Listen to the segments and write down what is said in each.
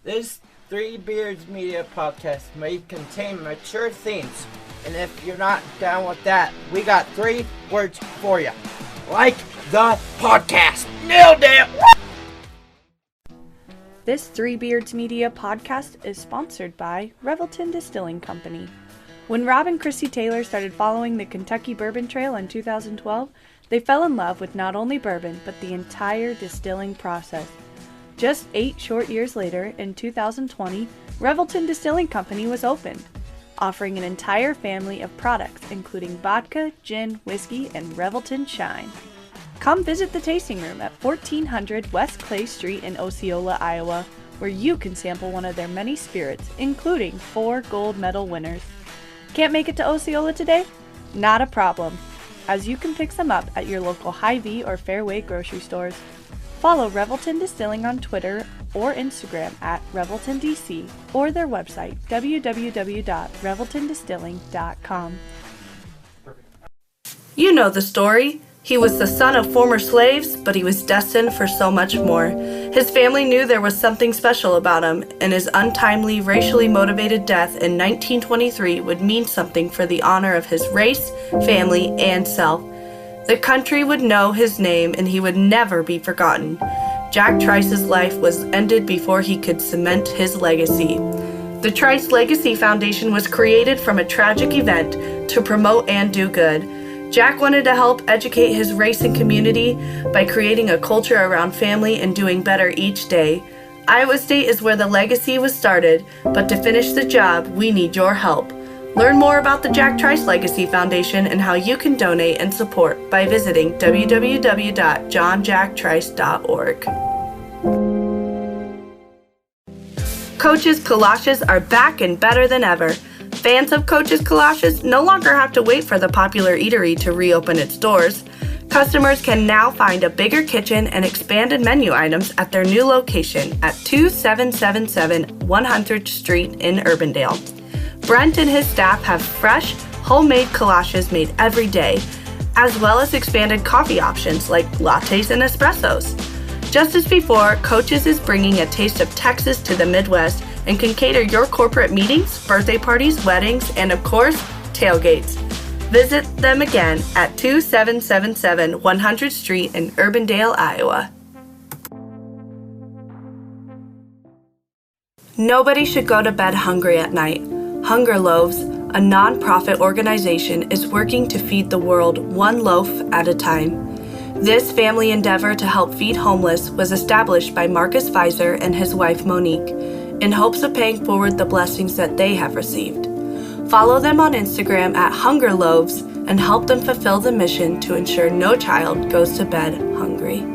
This Three Beards Media podcast may contain mature themes, and if you're not down with that, we got 3 words for you. Like the podcast. Nailed it! This Three Beards Media podcast is sponsored by Revelton Distilling Company. When Rob and Chrissy Taylor started following the Kentucky Bourbon Trail in 2012, they fell in love with not only bourbon, but the entire distilling process. Just 8 short years later, in 2020, Revelton Distilling Company was opened, offering an entire family of products including vodka, gin, whiskey, and Revelton Shine. Come visit the tasting room at 1400 West Clay Street in Osceola, Iowa, where you can sample one of their many spirits, including 4 gold medal winners. Can't make it to Osceola today? Not a problem, as you can pick some up at your local Hy-Vee or Fairway grocery stores. Follow Revelton Distilling on Twitter or Instagram at ReveltonDC or their website www.reveltondistilling.com. You know the story. He was the son of former slaves, but he was destined for so much more. His family knew there was something special about him, and his untimely, racially motivated death in 1923 would mean something for the honor of his race, family, and self. The country would know his name, and he would never be forgotten. Jack Trice's life was ended before he could cement his legacy. The Trice Legacy Foundation was created from a tragic event to promote and do good. Jack wanted to help educate his race and community by creating a culture around family and doing better each day. Iowa State is where the legacy was started, but to finish the job, we need your help. Learn more about the Jack Trice Legacy Foundation and how you can donate and support by visiting www.johnjacktrice.org. Coach's Kolaches are back and better than ever. Fans of Coach's Kolaches no longer have to wait for the popular eatery to reopen its doors. Customers can now find a bigger kitchen and expanded menu items at their new location at 2777 100th Street in Urbandale. Brent and his staff have fresh, homemade kolaches made every day, as well as expanded coffee options like lattes and espressos. Just as before, Coach's is bringing a taste of Texas to the Midwest and can cater your corporate meetings, birthday parties, weddings, and of course, tailgates. Visit them again at 2777 100th Street in Urbandale, Iowa. Nobody should go to bed hungry at night. Hunger Loaves, a non-profit organization, is working to feed the world one loaf at a time. This family endeavor to help feed homeless was established by Marcus Weiser and his wife Monique, in hopes of paying forward the blessings that they have received. Follow them on Instagram at Hunger Loaves and help them fulfill the mission to ensure no child goes to bed hungry.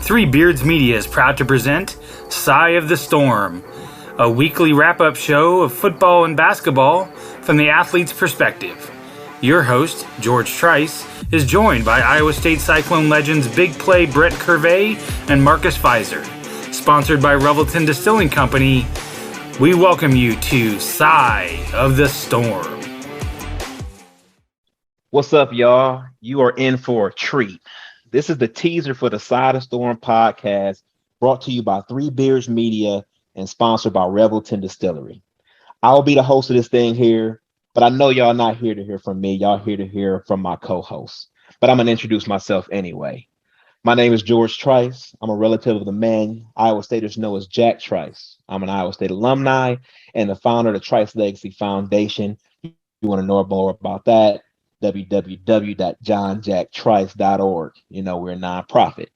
Three Beards Media is proud to present Cye of the Storm, a weekly wrap-up show of football and basketball from the athlete's perspective. Your host, George Trice, is joined by Iowa State Cyclone legends Big Play Brett Curvey and Marcus Weiser. Sponsored by Revelton Distilling Company, we welcome you to Cye of the Storm. What's up, y'all? You are in for a treat. This is the teaser for the Cye Of The Storm podcast, brought to you by Three Beards Media and sponsored by Revelton Distillery. I will be the host of this thing here, but I know y'all not here to hear from me. Y'all here to hear from my co-host. But I'm going to introduce myself anyway. My name is George Trice. I'm a relative of the man Iowa Staters know as Jack Trice. I'm an Iowa State alumni and the founder of the Trice Legacy Foundation. If you want to know more about that, www.johnjacktrice.org. You know, we're a nonprofit.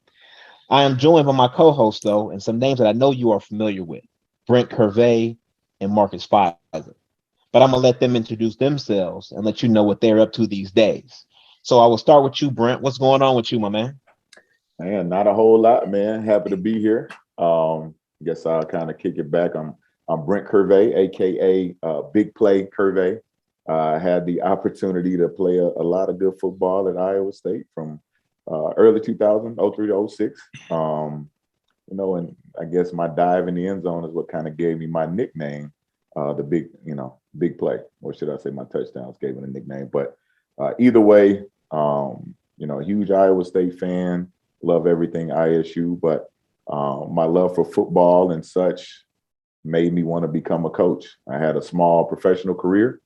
I am joined by my co-host, though, and some names that I know you are familiar with, Brent Curvey and Marcus Weiser. But I'm going to let them introduce themselves and let you know what they're up to these days. So I will start with you, Brent. What's going on with you, my man? Man, not a whole lot, man. Happy to be here. Guess I'll kind of kick it back. I'm Brent Curvey, aka Big Play Curvey. I had the opportunity to play a lot of good football at Iowa State from early 2000, 03 to 06. and I guess my dive in the end zone is what kind of gave me my nickname, the big play, or should I say my touchdowns gave it a nickname. But either way, huge Iowa State fan, love everything ISU, but my love for football and such made me want to become a coach. I had a small professional career.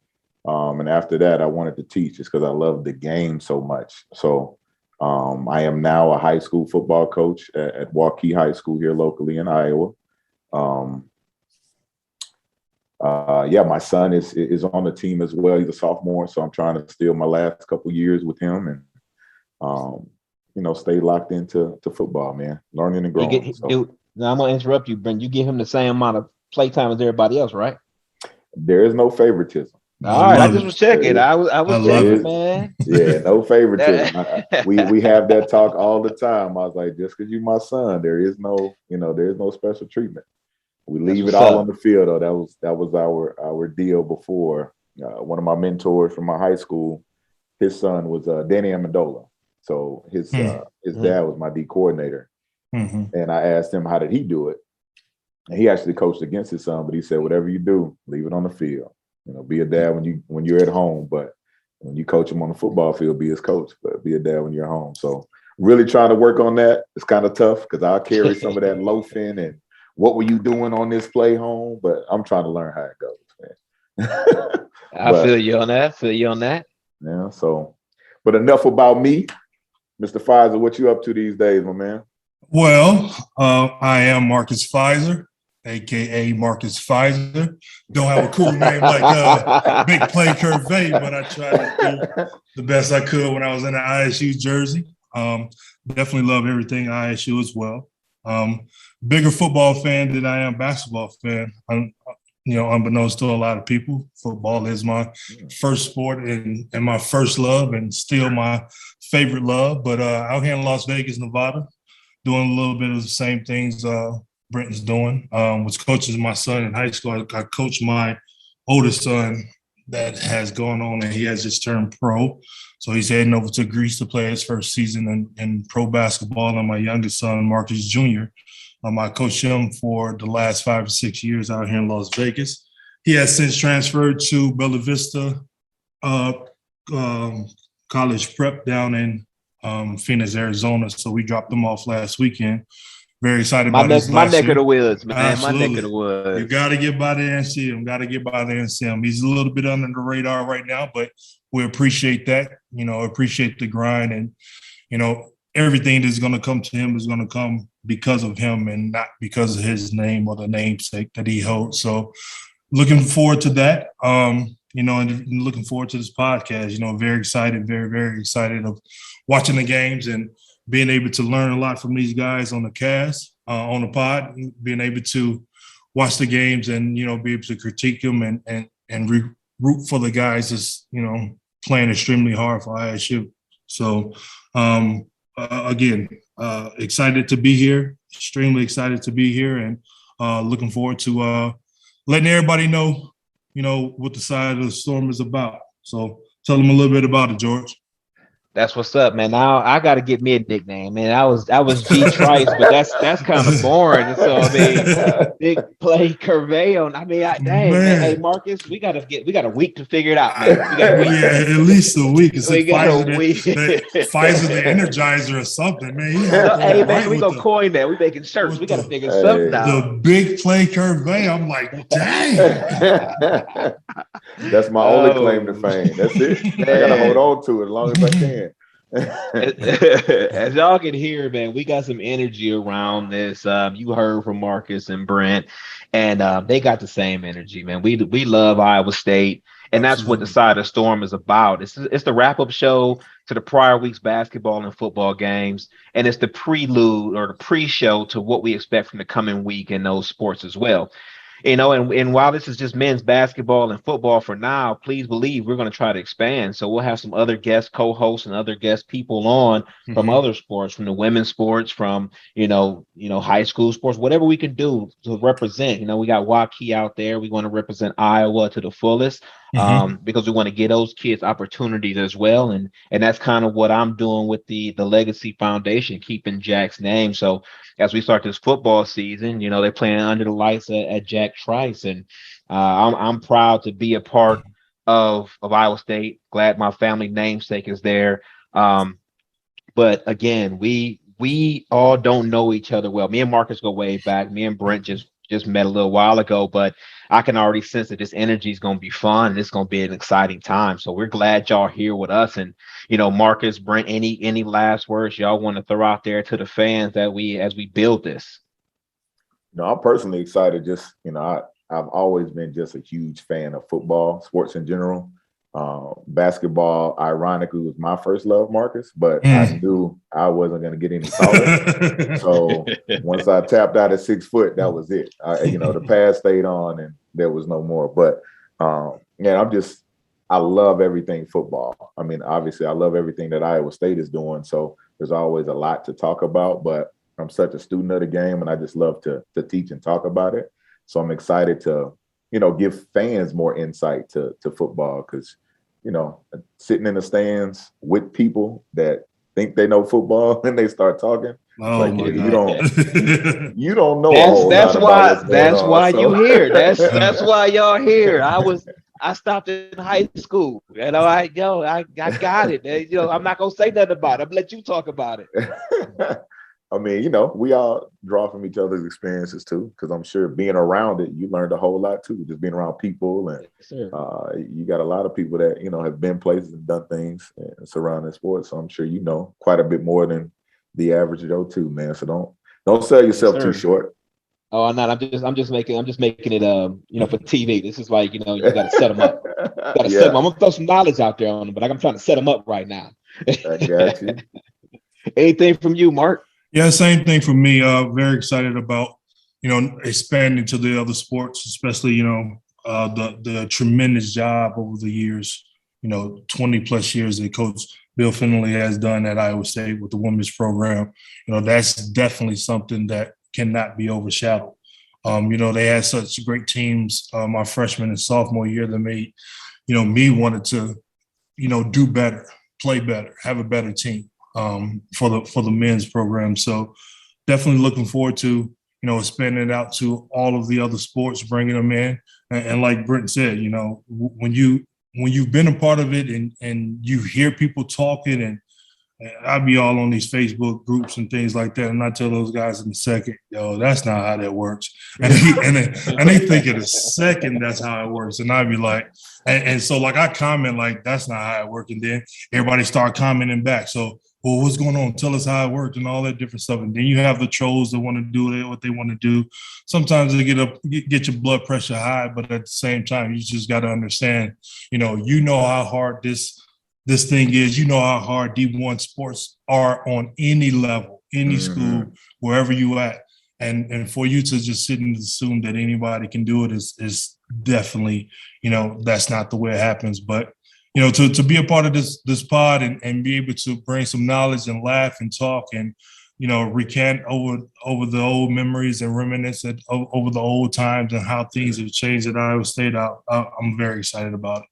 And after that, I wanted to teach just because I love the game so much. So I am now a high school football coach at Waukee High School here locally in Iowa. My son is on the team as well. He's a sophomore, so I'm trying to steal my last couple years with him and stay locked into football, man. Learning and growing. Now I'm gonna interrupt you, Brent. You give him the same amount of playtime as everybody else, right? There is no favoritism. All right, I just was checking. I was checking, man. Yeah, no favoritism. we have that talk all the time. I was like, just because you're my son, there is no special treatment. We leave it all on the field, though. That was our deal before. One of my mentors from my high school, his son was Danny Amendola. So his dad was my D coordinator. Mm-hmm. And I asked him, how did he do it? And he actually coached against his son, but he said, whatever you do, leave it on the field. Be a dad when you're at home, but when you coach him on the football field, be his coach, but be a dad when you're home. So really trying to work on that. It's kind of tough because I'll carry some of that loafing and what were you doing on this play home? But I'm trying to learn how it goes, man. I feel you on that. Yeah. So, but enough about me. Mr. Pfizer, what you up to these days, my man? Well, I am Marcus Pfizer, a.k.a. Marcus Pfizer. Don't have a cool name like Big Play Curvey, but I tried to do the best I could when I was in the ISU jersey. Definitely love everything ISU as well. Bigger football fan than I am basketball fan. Unbeknownst to a lot of people, football is my first sport and my first love and still my favorite love. But out here in Las Vegas, Nevada, doing a little bit of the same things Brenton's doing. Was coaching my son in high school. I coached my oldest son that has gone on and he has just turned pro. So he's heading over to Greece to play his first season in pro basketball. And my youngest son, Marcus Jr., I coached him for the last 5 or 6 years out here in Las Vegas. He has since transferred to Bella Vista College Prep down in Phoenix, Arizona. So we dropped him off last weekend. Very excited about his my neck of the woods, man. Absolutely. My neck of the woods. You got to get by there and see him. He's a little bit under the radar right now, but we appreciate that. Appreciate the grind and, everything that's going to come to him is going to come because of him and not because of his name or the namesake that he holds. So looking forward to that, and looking forward to this podcast, very excited, very, very excited of watching the games and being able to learn a lot from these guys on the cast, on the pod, being able to watch the games and, be able to critique them and root for the guys that's, playing extremely hard for ISU. So, again, excited to be here, extremely excited to be here and looking forward to letting everybody know, what the Side of the Storm is about. So tell them a little bit about it, George. That's what's up, man. Now I got to get me a nickname, man. I was G Trice, but that's kind of boring. So Big Play Curvey. Man. Hey Marcus, we got a week to figure it out, man. At least a week. It's we got a week. Pfizer the Energizer or something, man. Hey man, we gonna coin that. We making shirts. We got to figure something out. The Big Play Curvey. I'm like, dang. That's my only claim to fame. That's it. Man. I gotta hold on to it as long as I can. As y'all can hear, man, we got some energy around this. You heard from Marcus and Brent, and they got the same energy, man. We love Iowa State, and that's what the Side of the Storm is about. It's the wrap-up show to the prior week's basketball and football games, and it's the prelude or the pre-show to what we expect from the coming week in those sports as well. And while this is just men's basketball and football for now, please believe we're going to try to expand. So we'll have some other guest co-hosts and other guest people on from other sports, from the women's sports, from, high school sports, whatever we can do to represent. We got Waukee out there. We want to represent Iowa to the fullest. because we want to give those kids opportunities as well. And that's kind of what I'm doing with the Legacy Foundation, keeping Jack's name. So as we start this football season, they're playing under the lights at Jack Trice, and I'm proud to be a part of Iowa State. Glad my family namesake is there. But again, we all don't know each other well. Me and Marcus go way back. Me and Brent just met a little while ago, but I can already sense that this energy is going to be fun and it's going to be an exciting time. So we're glad y'all here with us. And Marcus, Brent, any last words y'all want to throw out there to the fans that as we build this? I'm personally excited. Just I've always been just a huge fan of football, sports in general. Basketball, ironically, was my first love, Marcus, but I knew I wasn't going to get any taller. So once I tapped out at 6 foot, that was it. The path stayed on and there was no more. But I love everything football. I mean, obviously, I love everything that Iowa State is doing. So there's always a lot to talk about, but I'm such a student of the game and I just love to teach and talk about it. So I'm excited to, give fans more insight to football because, sitting in the stands with people that think they know football and they start talking. Oh my you God. you don't know. That's why you here. That's why y'all here. I stopped in high school. I got it. I'm not gonna say nothing about it. I'm gonna let you talk about it. I mean, we all draw from each other's experiences too, because I'm sure being around it, you learned a whole lot too, just being around people. And you got a lot of people that, have been places and done things surrounding sports. So I'm sure quite a bit more than the average Joe too, man. So don't sell yourself too short. Oh, I'm not. I'm just making it for TV. This is like, you got to set them up. Set them. I'm gonna throw some knowledge out there on them, but I'm trying to set them up right now. I got you. Anything from you, Mark? Yeah, same thing for me. Very excited about, expanding to the other sports, especially, the tremendous job over the years, 20 plus years that Coach Bill Finley has done at Iowa State with the women's program. That's definitely something that cannot be overshadowed. They had such great teams my freshman and sophomore year that made, me wanted to, do better, play better, have a better team. For the men's program. So definitely looking forward to, expanding it out to all of the other sports, bringing them in. And like Brent said, when you've been a part of it and you hear people talking, and I be all on these Facebook groups and things like that, and I tell those guys in a second, that's not how that works. And they think in a second that's how it works. And I'd be like, and so like I comment like that's not how it works, and then everybody start commenting back. So, well, what's going on? Tell us how it worked and all that different stuff. And then you have the trolls that want to do what they want to do. Sometimes they get your blood pressure high, but at the same time, you just got to understand, how hard this thing is. How hard D1 sports are on any level, any school, wherever you at. And for you to just sit and assume that anybody can do it is definitely, that's not the way it happens. But to be a part of this pod and be able to bring some knowledge and laugh and talk and, recant over the old memories and reminisce over the old times and how things have changed at Iowa State, I'm very excited about it.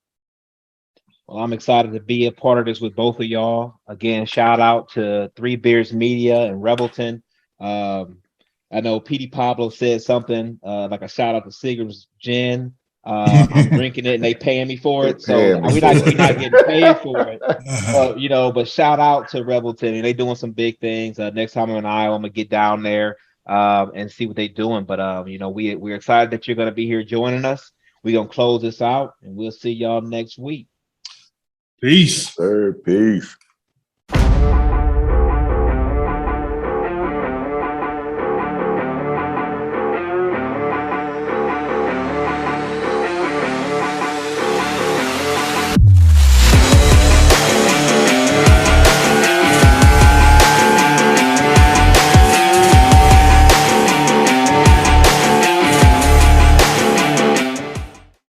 Well, I'm excited to be a part of this with both of y'all. Again, shout out to Three Beers Media and Rebelton. I know Petey Pablo said something like a shout out to Seager's Gin. I'm drinking it and they paying me for it, so we're not getting paid for it. But shout out to Rebelton, and they doing some big things. Next time I'm in Iowa, I'm gonna get down there and see what they're doing. But we're excited that you're gonna be here joining us. We're gonna close this out, and we'll see y'all next week. Peace. Sir, peace.